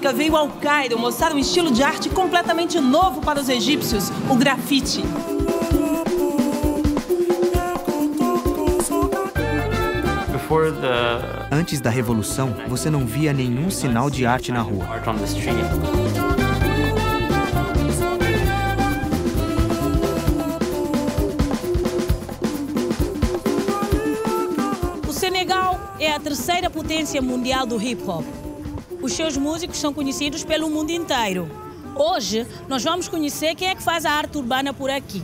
África veio ao Cairo mostrar um estilo de arte completamente novo para os egípcios, o grafite. Antes da Revolução, você não via nenhum sinal de arte na rua. O Senegal é a terceira potência mundial do hip-hop. Os seus músicos são conhecidos pelo mundo inteiro. Hoje, nós vamos conhecer quem é que faz a arte urbana por aqui.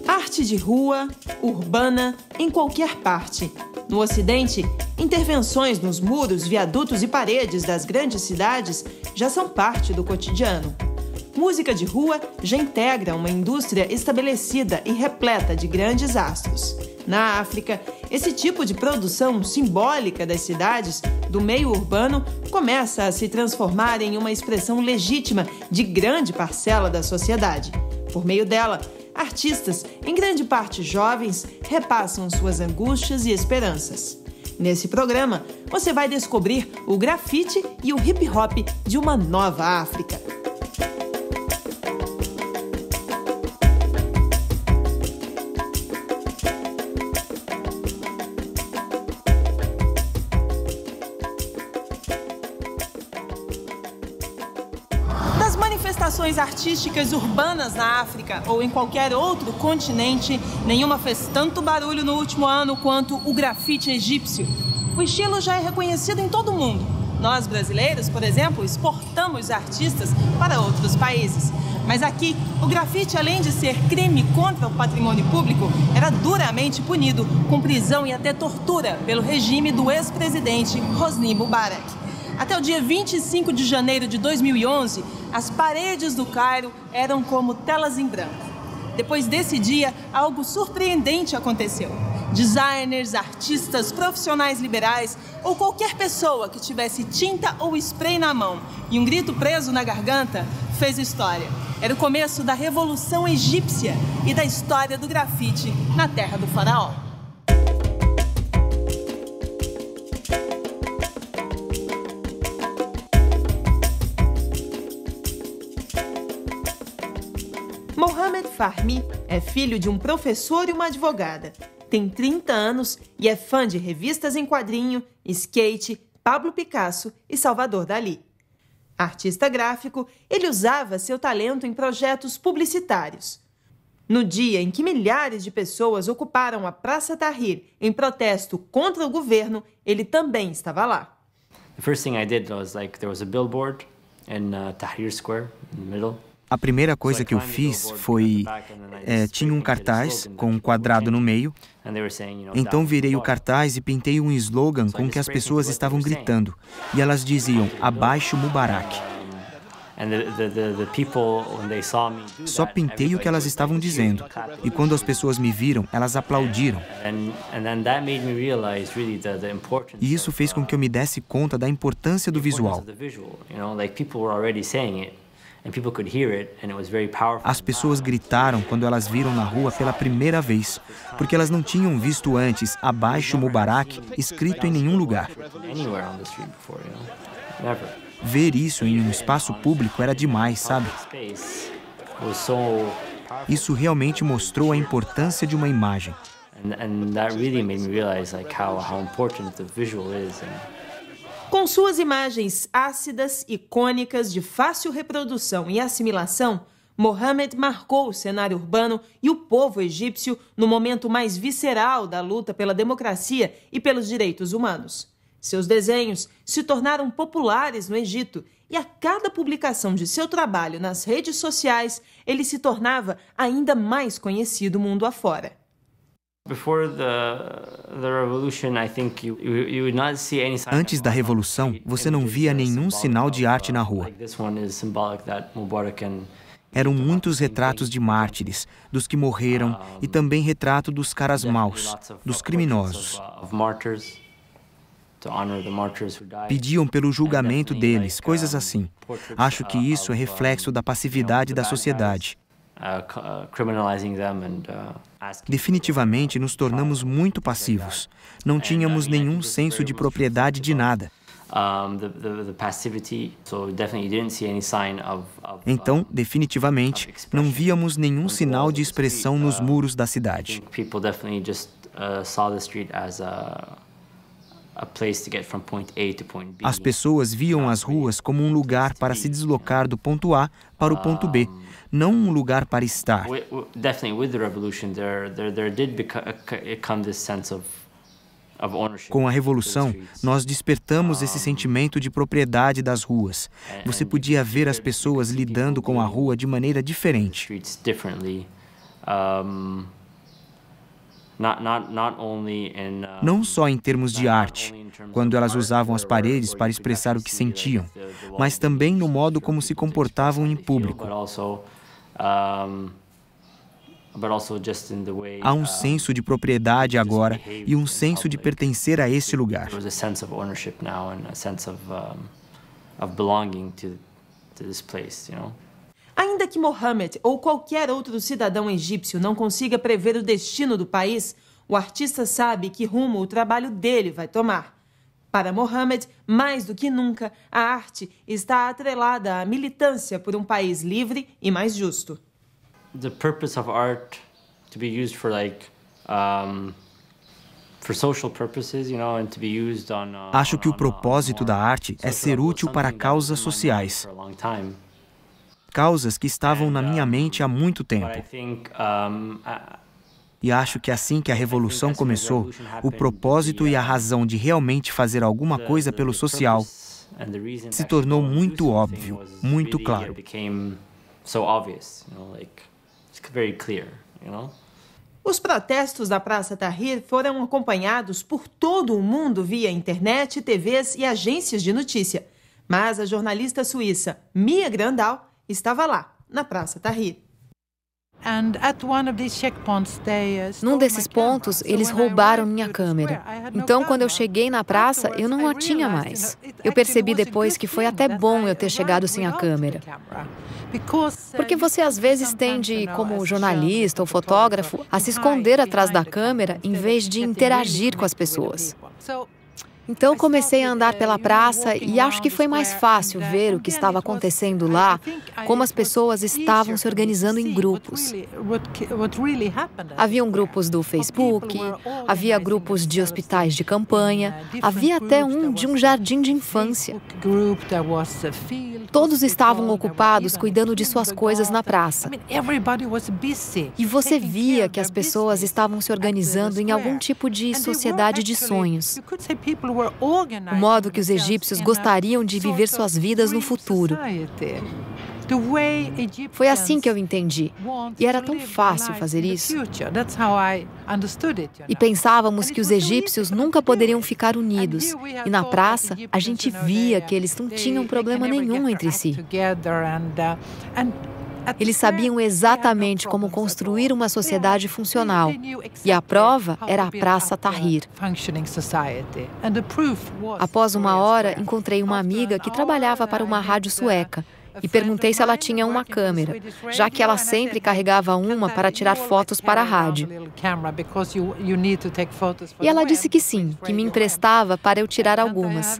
Arte de rua, urbana, em qualquer parte. No Ocidente, intervenções nos muros, viadutos e paredes das grandes cidades já são parte do cotidiano. Música de rua já integra uma indústria estabelecida e repleta de grandes astros. Na África, esse tipo de produção simbólica das cidades, do meio urbano, começa a se transformar em uma expressão legítima de grande parcela da sociedade. Por meio dela, artistas, em grande parte jovens, repassam suas angústias e esperanças. Nesse programa, você vai descobrir o grafite e o hip-hop de uma nova África. Das manifestações artísticas urbanas na África ou em qualquer outro continente, nenhuma fez tanto barulho no último ano quanto o grafite egípcio. O estilo já é reconhecido em todo o mundo. Nós, brasileiros, por exemplo, exportamos artistas para outros países. Mas aqui, o grafite, além de ser crime contra o patrimônio público, era duramente punido com prisão e até tortura pelo regime do ex-presidente Hosni Mubarak. Até o dia 25 de janeiro de 2011, as paredes do Cairo eram como telas em branco. Depois desse dia, algo surpreendente aconteceu. Designers, artistas, profissionais liberais ou qualquer pessoa que tivesse tinta ou spray na mão e um grito preso na garganta fez história. Era o começo da Revolução Egípcia e da história do grafite na terra do faraó. Mohamed Fahmy é filho de um professor e uma advogada. Tem 30 anos e é fã de revistas em quadrinho, skate, Pablo Picasso e Salvador Dalí. Artista gráfico, ele usava seu talento em projetos publicitários. No dia em que milhares de pessoas ocuparam a Praça Tahrir em protesto contra o governo, ele também estava lá. The first thing I did was there was a billboard in Tahrir Square in the middle. A primeira coisa que eu fiz foi... tinha um cartaz com um quadrado no meio. Então virei o cartaz e pintei um slogan com que as pessoas estavam gritando. E elas diziam, abaixo Mubarak. Só pintei o que elas estavam dizendo. E quando as pessoas me viram, elas aplaudiram. E isso fez com que eu me desse conta da importância do visual. As pessoas gritaram quando elas viram na rua pela primeira vez, porque elas não tinham visto antes abaixo Mubarak escrito em nenhum lugar. Ver isso em um espaço público era demais, sabe? Isso realmente mostrou a importância de uma imagem. Com suas imagens ácidas, icônicas, de fácil reprodução e assimilação, Mohamed marcou o cenário urbano e o povo egípcio no momento mais visceral da luta pela democracia e pelos direitos humanos. Seus desenhos se tornaram populares no Egito e a cada publicação de seu trabalho nas redes sociais, ele se tornava ainda mais conhecido mundo afora. Antes da Revolução, você não via nenhum sinal de arte na rua. Eram muitos retratos de mártires, dos que morreram, e também retrato dos caras maus, dos criminosos. Pediam pelo julgamento deles, coisas assim. Acho que isso é reflexo da passividade da sociedade. criminalizing them and asking. Definitivamente nos tornamos muito passivos. Não tínhamos nenhum senso de propriedade de nada. Então, definitivamente, não víamos nenhum sinal de expressão nos muros da cidade. As pessoas viam as ruas como um lugar para se deslocar do ponto A para o ponto B, não um lugar para estar. Com a Revolução, nós despertamos esse sentimento de propriedade das ruas. Você podia ver as pessoas lidando com a rua de maneira diferente. Não só em termos de arte, quando elas usavam as paredes para expressar o que sentiam, mas também no modo como se comportavam em público. Há um senso de propriedade agora e um senso de pertencer a esse lugar. Ainda que Mohammed ou qualquer outro cidadão egípcio não consiga prever o destino do país, o artista sabe que rumo o trabalho dele vai tomar. Para Mohammed, mais do que nunca, a arte está atrelada à militância por um país livre e mais justo. The purpose of art to be used for social purposes, and to be used on. Acho que o propósito da arte é ser útil para causas sociais. Causas que estavam na minha mente há muito tempo. E acho que assim que a Revolução começou, o propósito e a razão de realmente fazer alguma coisa pelo social se tornou muito óbvio, muito claro. Os protestos da Praça Tahrir foram acompanhados por todo o mundo via internet, TVs e agências de notícia. Mas a jornalista suíça Mia Grandal estava lá, na Praça Tahrir. Num desses pontos, eles roubaram minha câmera. Então, quando eu cheguei na praça, eu não a tinha mais. Eu percebi depois que foi até bom eu ter chegado sem a câmera. Porque você às vezes tende, como jornalista ou fotógrafo, a se esconder atrás da câmera em vez de interagir com as pessoas. Então comecei a andar pela praça e acho que foi mais fácil ver o que estava acontecendo lá, como as pessoas estavam se organizando em grupos. Haviam grupos do Facebook, havia grupos de hospitais de campanha, havia até um de um jardim de infância. Todos estavam ocupados cuidando de suas coisas na praça. E você via que as pessoas estavam se organizando em algum tipo de sociedade de sonhos. O modo que os egípcios gostariam de viver suas vidas no futuro. Foi assim que eu entendi. E era tão fácil fazer isso. E pensávamos que os egípcios nunca poderiam ficar unidos. E na praça, a gente via que eles não tinham problema nenhum entre si. Eles sabiam exatamente como construir uma sociedade funcional. E a prova era a Praça Tahrir. Após uma hora, encontrei uma amiga que trabalhava para uma rádio sueca. E perguntei se ela tinha uma câmera, já que ela sempre carregava uma para tirar fotos para a rádio. E ela disse que sim, que me emprestava para eu tirar algumas.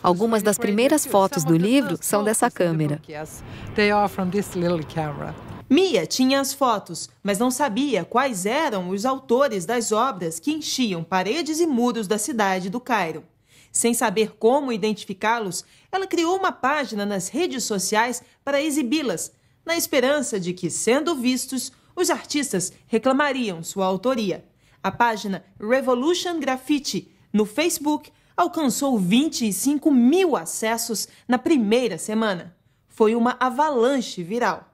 Algumas das primeiras fotos do livro são dessa câmera. Mia tinha as fotos, mas não sabia quais eram os autores das obras que enchiam paredes e muros da cidade do Cairo. Sem saber como identificá-los, ela criou uma página nas redes sociais para exibi-las, na esperança de que, sendo vistos, os artistas reclamariam sua autoria. A página Revolution Graffiti, no Facebook, alcançou 25 mil acessos na primeira semana. Foi uma avalanche viral.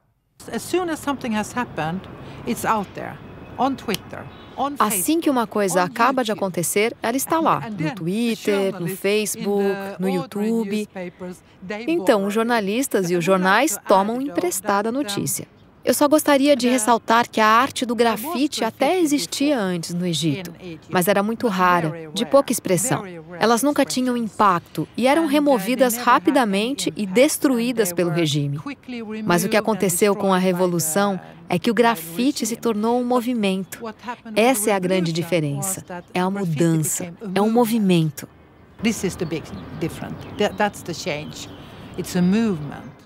Assim que uma coisa acaba de acontecer, ela está lá, no Twitter, no Facebook, no YouTube. Então, os jornalistas e os jornais tomam emprestada a notícia. Eu só gostaria de ressaltar que a arte do grafite até existia antes no Egito, mas era muito rara, de pouca expressão. Elas nunca tinham impacto e eram removidas rapidamente e destruídas pelo regime. Mas o que aconteceu com a Revolução é que o grafite se tornou um movimento. Essa é a grande diferença. É a mudança, é um movimento. This is the big difference. That's the change. It's a movement.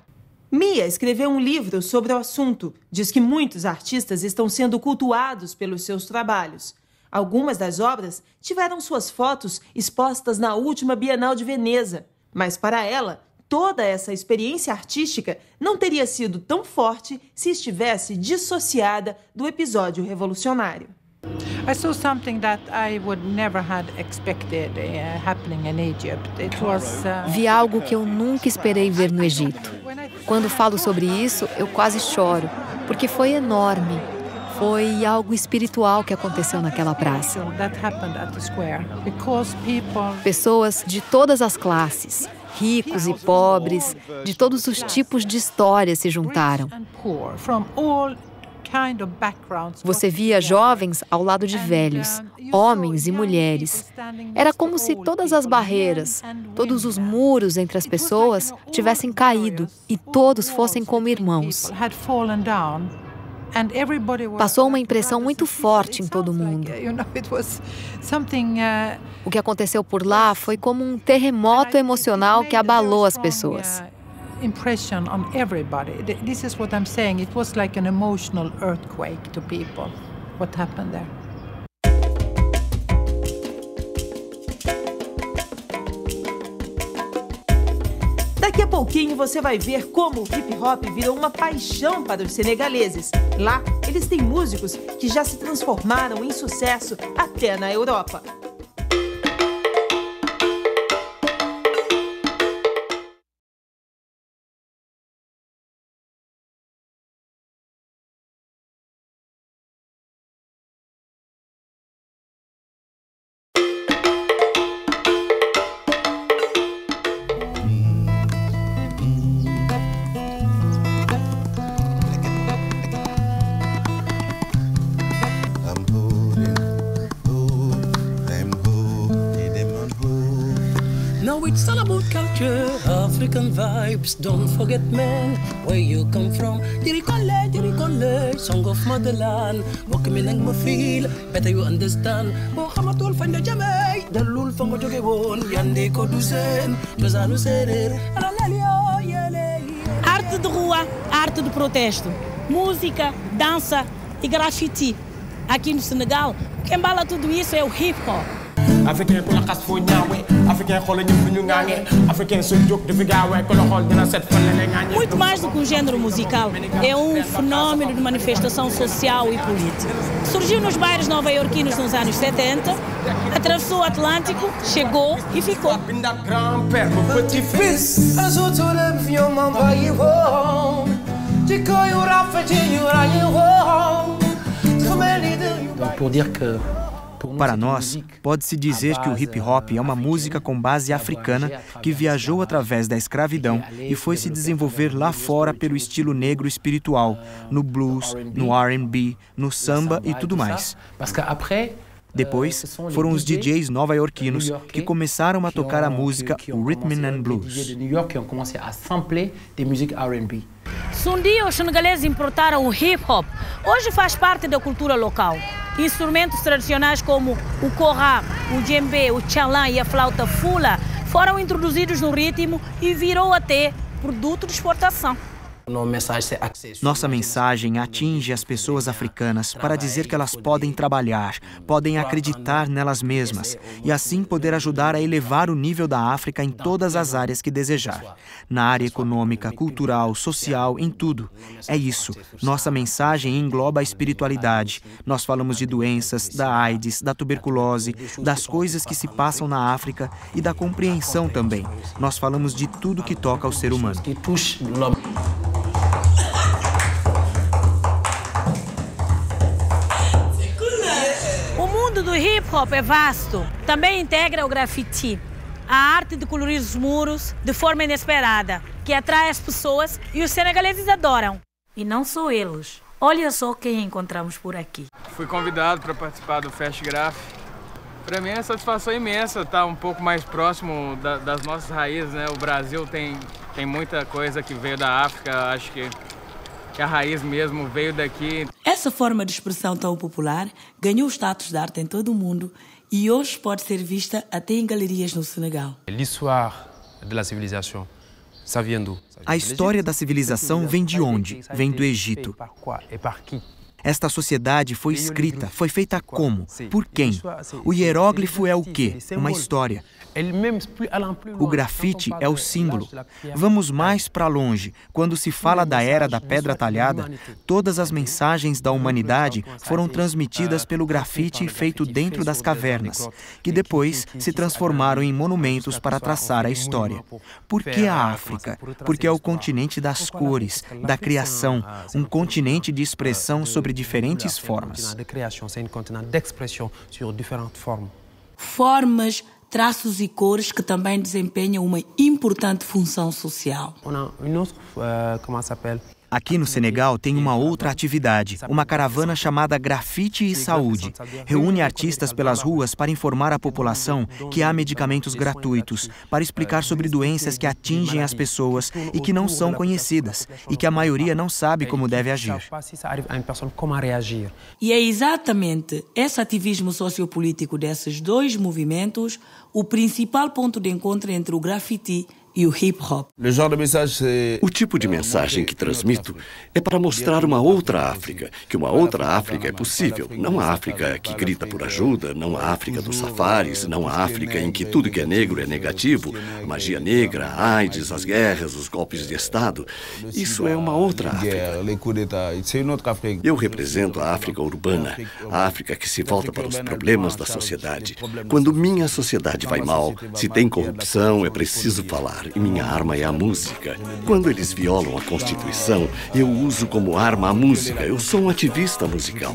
Mia escreveu um livro sobre o assunto. Diz que muitos artistas estão sendo cultuados pelos seus trabalhos. Algumas das obras tiveram suas fotos expostas na última Bienal de Veneza. Mas para ela, toda essa experiência artística não teria sido tão forte se estivesse dissociada do episódio revolucionário. I saw something that I would never had expected happening in Egypt. It was Vi algo que eu nunca esperei ver no Egito. Quando falo sobre isso, eu quase choro, porque foi enorme. Foi algo espiritual que aconteceu naquela praça. Pessoas de todas as classes, ricos e pobres, de todos os tipos de histórias se juntaram. Você via jovens ao lado de velhos, homens e mulheres. Era como se todas as barreiras, todos os muros entre as pessoas tivessem caído e todos fossem como irmãos. Passou uma impressão muito forte em todo mundo. O que aconteceu por lá foi como um terremoto emocional que abalou as pessoas. Impression on everybody. This is what I'm saying. It was like an emotional earthquake to people. What happened there? Daqui a pouquinho você vai ver como o hip hop virou uma paixão para os senegaleses. Lá, eles têm músicos que já se transformaram em sucesso até na Europa. Now it's all about culture, African vibes. Don't forget, man, where you come from. Dirikole, song of motherland. Wakiminang mo feel, better you understand. Bo kamatul fanda jamay, dalul fango joge won. Yande ko duzen, jozanu serer. Arte de rua, arte de protesto, música, dança e grafite. Aqui no Senegal, quem embala tudo isso é o hip hop. Muito mais do que um gênero musical, é um fenômeno de manifestação social e política. Surgiu nos bairros nova-iorquinos nos anos 70, atravessou o Atlântico, chegou e ficou. Para nós, pode-se dizer que o hip-hop é uma música com base africana que viajou através da escravidão e foi se desenvolver lá fora pelo estilo negro espiritual, no blues, no R&B, no samba e tudo mais. Depois, foram os DJs nova-iorquinos que começaram a tocar a música Rhythm and Blues. Se um dia os senegaleses importaram o hip-hop, hoje faz parte da cultura local. Instrumentos tradicionais como o kora, o djembe, o tchalan e a flauta fula foram introduzidos no ritmo e virou até produto de exportação. Nossa mensagem atinge as pessoas africanas para dizer que elas podem trabalhar, podem acreditar nelas mesmas e assim poder ajudar a elevar o nível da África em todas as áreas que desejar. Na área econômica, cultural, social, em tudo. É isso. Nossa mensagem engloba a espiritualidade. Nós falamos de doenças, da AIDS, da tuberculose, das coisas que se passam na África e da compreensão também. Nós falamos de tudo que toca ao ser humano. O mundo do hip-hop é vasto. Também integra o grafite, a arte de colorir os muros de forma inesperada, que atrai as pessoas e os senegaleses adoram. E não só eles. Olha só quem encontramos por aqui. Fui convidado para participar do Festgraf. Para mim é uma satisfação imensa estar um pouco mais próximo das nossas raízes, né? O Brasil tem muita coisa que veio da África, acho que a raiz mesmo veio daqui. Essa forma de expressão tão popular ganhou o status de arte em todo o mundo e hoje pode ser vista até em galerias no Senegal. A história da civilização vem de onde? Vem do Egito. Esta sociedade foi escrita, foi feita como? Por quem? O hieróglifo é o quê? Uma história. O grafite é o símbolo. Vamos mais para longe. Quando se fala da era da pedra talhada, todas as mensagens da humanidade foram transmitidas pelo grafite feito dentro das cavernas, que depois se transformaram em monumentos para traçar a história. Por que a África? Porque é o continente das cores, da criação, um continente de expressão sobre diferentes formas. Formas, traços e cores que também desempenham uma importante função social. Aqui no Senegal tem uma outra atividade, uma caravana chamada Grafite e Saúde. Reúne artistas pelas ruas para informar a população que há medicamentos gratuitos, para explicar sobre doenças que atingem as pessoas e que não são conhecidas, e que a maioria não sabe como deve agir. E é exatamente esse ativismo sociopolítico desses dois movimentos o principal ponto de encontro entre o grafite e o hip-hop. O tipo de mensagem que transmito é para mostrar uma outra África, que uma outra África é possível. Não a África que grita por ajuda, não a África dos safaris, não a África em que tudo que é negro é negativo, a magia negra, a AIDS, as guerras, os golpes de Estado. Isso é uma outra África. Eu represento a África urbana, a África que se volta para os problemas da sociedade. Quando minha sociedade vai mal, se tem corrupção, é preciso falar. E minha arma é a música. Quando eles violam a Constituição, eu uso como arma a música. Eu sou um ativista musical.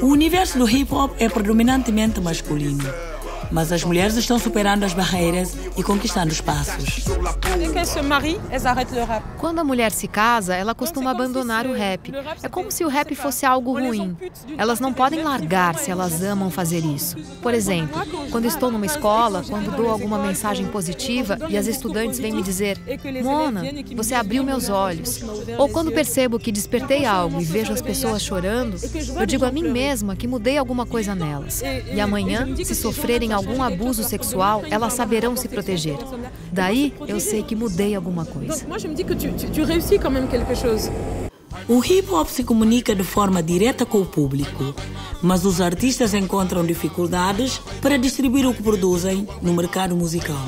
O universo do hip-hop é predominantemente masculino. Mas as mulheres estão superando as barreiras e conquistando espaços. Quando a mulher se casa, ela costuma abandonar o rap. É como se o rap fosse algo ruim. Elas não podem largar se elas amam fazer isso. Por exemplo, quando estou numa escola, quando dou alguma mensagem positiva e as estudantes vêm me dizer: Mona, você abriu meus olhos. Ou quando percebo que despertei algo e vejo as pessoas chorando, eu digo a mim mesma que mudei alguma coisa nelas. E amanhã, se sofrerem algum abuso sexual, elas saberão se proteger. Daí, eu sei que mudei alguma coisa. O hip-hop se comunica de forma direta com o público, mas os artistas encontram dificuldades para distribuir o que produzem no mercado musical.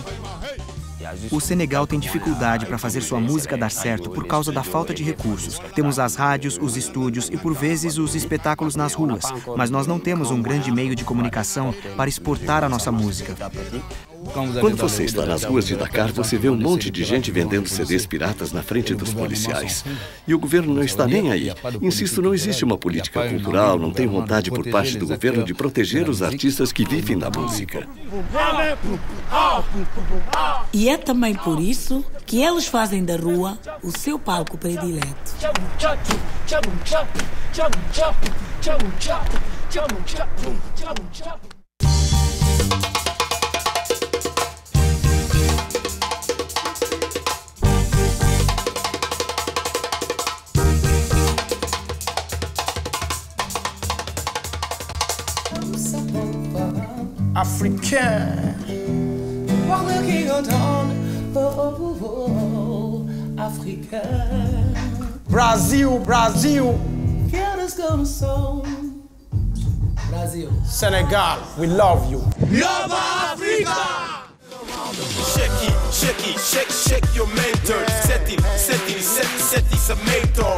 O Senegal tem dificuldade para fazer sua música dar certo por causa da falta de recursos. Temos as rádios, os estúdios e, por vezes, os espetáculos nas ruas. Mas nós não temos um grande meio de comunicação para exportar a nossa música. Quando você está nas ruas de Dakar, você vê um monte de gente vendendo CDs piratas na frente dos policiais. E o governo não está nem aí. Insisto, não existe uma política cultural, não tem vontade por parte do governo de proteger os artistas que vivem da música. E é também por isso que eles fazem da rua o seu palco predileto. Africain. Brasil, Brasil. Brasil. Senegal, we love you. Nova Africa. Shake it, shake it, shake, shake your mentor. Sete, sa mentor.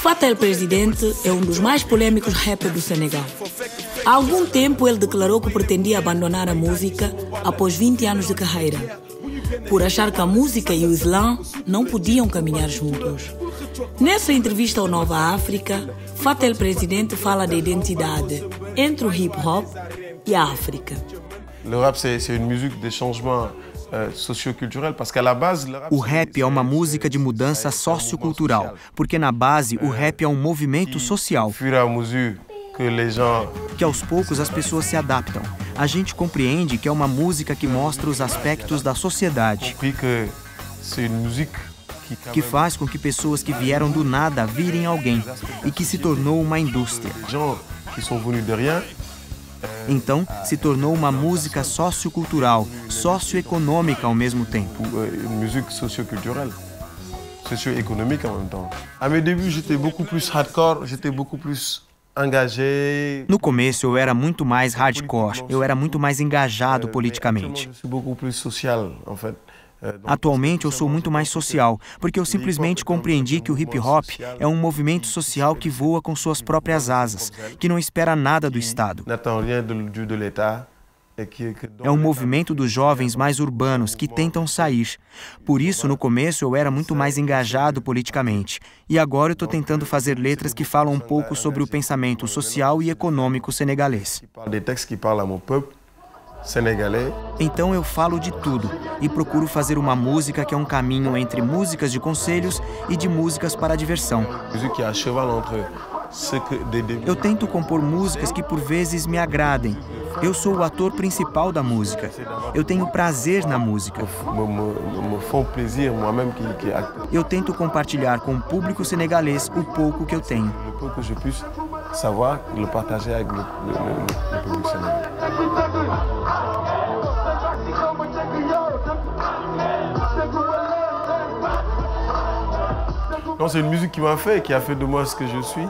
Fata El Presidente é um dos mais polêmicos rappers do Senegal. Há algum tempo ele declarou que pretendia abandonar a música após 20 anos de carreira, por achar que a música e o Islã não podiam caminhar juntos. Nessa entrevista ao Nova África, Fatel Presidente fala da identidade entre o hip-hop e a África. O rap é uma música de changement sociocultural, porque à base o rap é uma música de mudança sociocultural, porque na base o rap é um movimento social. Que aos poucos as pessoas se adaptam. A gente compreende que é uma música que mostra os aspectos da sociedade, que faz com que pessoas que vieram do nada virem alguém e que se tornou uma indústria. Então, se tornou uma música sociocultural, socioeconômica ao mesmo tempo. Música sociocultural, socioeconômica ao mesmo tempo. A meu début, j'étais beaucoup plus hardcore, j'étais beaucoup plus engagé. No começo, eu era muito mais hardcore, eu era muito mais engajado politicamente. Atualmente, eu sou muito mais social, porque eu simplesmente compreendi que o hip-hop é um movimento social que voa com suas próprias asas, que não espera nada do Estado. É um movimento dos jovens mais urbanos que tentam sair. Por isso, no começo, eu era muito mais engajado politicamente. E agora eu estou tentando fazer letras que falam um pouco sobre o pensamento social e econômico senegalês. Então eu falo de tudo e procuro fazer uma música que é um caminho entre músicas de conselhos e de músicas para a diversão. Eu tento compor músicas que por vezes me agradem. Eu sou o ator principal da música. Eu tenho prazer na música. Eu tento compartilhar com o público senegalês o pouco que eu tenho. C'est une musique qui m'a fait, qui a fait de moi ce que je suis.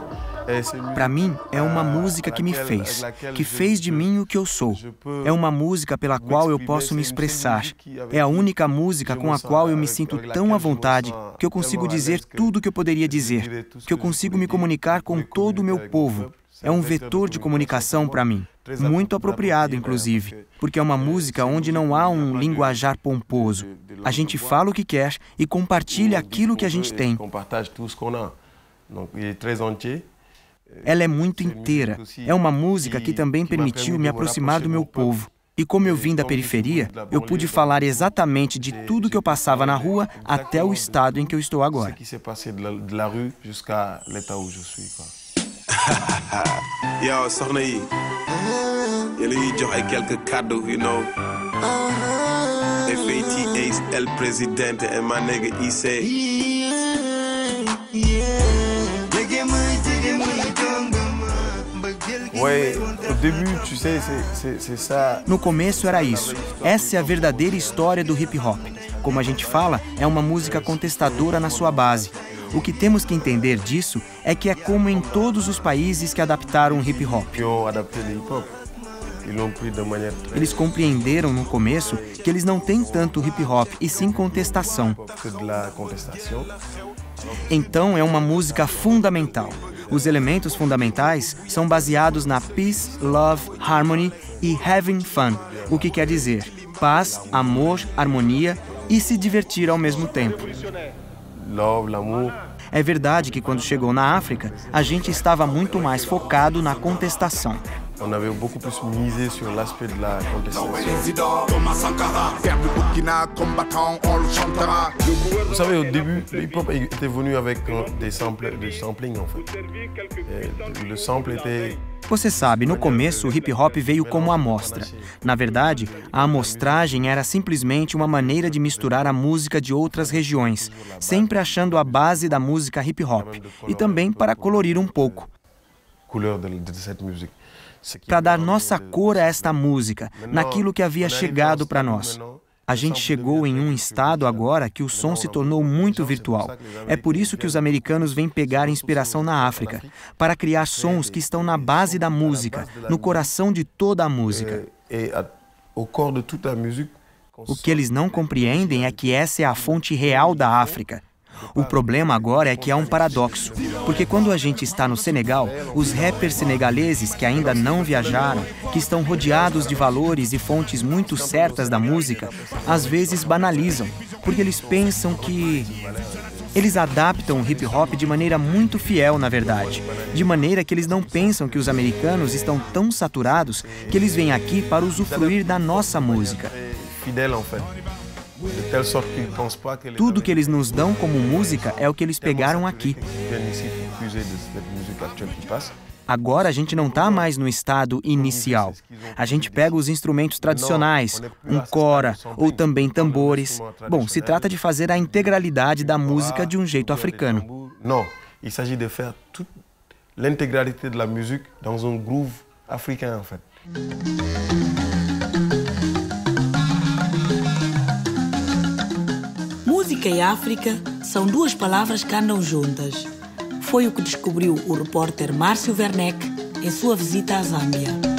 Para mim, é uma música que me fez, que fez de mim o que eu sou. É uma música pela qual eu posso me expressar. É a única música com a qual eu me sinto tão à vontade que eu consigo dizer tudo o que eu poderia dizer, que eu consigo me comunicar com todo o meu povo. É um vetor de comunicação para mim, muito apropriado, inclusive, porque é uma música onde não há um linguajar pomposo. A gente fala o que quer e compartilha aquilo que a gente tem. Ela é muito inteira. É uma música que também permitiu me aproximar do meu povo. E como eu vim da periferia, eu pude falar exatamente de tudo que eu passava na rua até o estado em que eu estou agora. Yo, soxna yi yéen a ngi jox ay quelques cadeaux, you know. FAT Ace El Presidente and my nigga Issei. No começo era isso. Essa é a verdadeira história do hip hop. Como a gente fala, é uma música contestadora na sua base. O que temos que entender disso é que é como em todos os países que adaptaram o hip hop. Eles compreenderam no começo que eles não têm tanto hip hop e sim contestação. Então é uma música fundamental. Os elementos fundamentais são baseados na peace, love, harmony e having fun, o que quer dizer paz, amor, harmonia e se divertir ao mesmo tempo. É verdade que quando chegou na África, a gente estava muito mais focado na contestação. On avait beaucoup plus misé sur l'aspect de la contestation. Vous savez, au début, le hip-hop était venu avec des sampling, en fait. Le sample était... Você sabe, no começo o hip-hop veio como amostra. Na verdade, a amostragem era simplesmente uma maneira de misturar a música de outras regiões, sempre achando a base da música hip-hop, e também para colorir um pouco. Para dar nossa cor a esta música, naquilo que havia chegado para nós. A gente chegou em um estado agora que o som se tornou muito virtual. É por isso que os americanos vêm pegar inspiração na África, para criar sons que estão na base da música, no coração de toda a música. O que eles não compreendem é que essa é a fonte real da África. O problema agora é que há um paradoxo, porque quando a gente está no Senegal, os rappers senegaleses que ainda não viajaram, que estão rodeados de valores e fontes muito certas da música, às vezes banalizam, porque eles pensam que Eles adaptam o hip hop de maneira muito fiel, na verdade. De maneira que eles não pensam que os americanos estão tão saturados que eles vêm aqui para usufruir da nossa música. Tudo que eles nos dão como música é o que eles pegaram aqui. Agora a gente não está mais no estado inicial. A gente pega os instrumentos tradicionais, um cora ou também tambores. Bom, se trata de fazer a integralidade da música de um jeito africano. Não, il s'agit de faire toute l'intégralité de la musique dans un groove africain, en fait. Música e África são duas palavras que andam juntas. Foi o que descobriu o repórter Márcio Werneck em sua visita à Zâmbia.